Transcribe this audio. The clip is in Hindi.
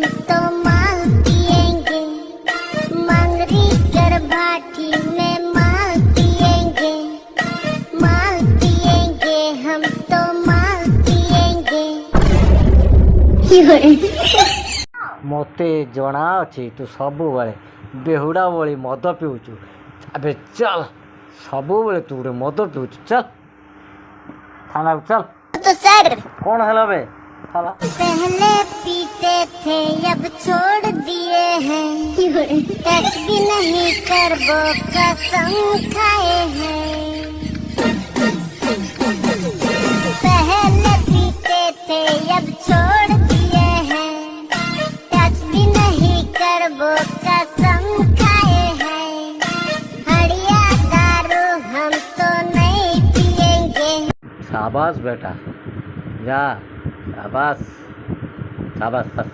हम तो माल पिएंगे, मंगरी कर भाटी में माल पिएंगे, माल पिएंगे, हम तो माल पिएंगे। मते जना अच्छी तू सबु बेले बेहुड़ा भली मद पिउचु। अबे चल सबु बेले तू गोटे मद पिउचु, चल थाना चल। तो सर कौन है बे थाना? पहले पीते थे अब छोड़ दिए हैं, टच भी नहीं कर वो कसम खाए हैं। पहले पीते थे अब छोड़ दिए हैं, टच भी नहीं कर वो कसम खाए हैं। हड़िया दारू हम तो नहीं पिएंगे। शाबाश बेटा, जा शाबाश शाबाश।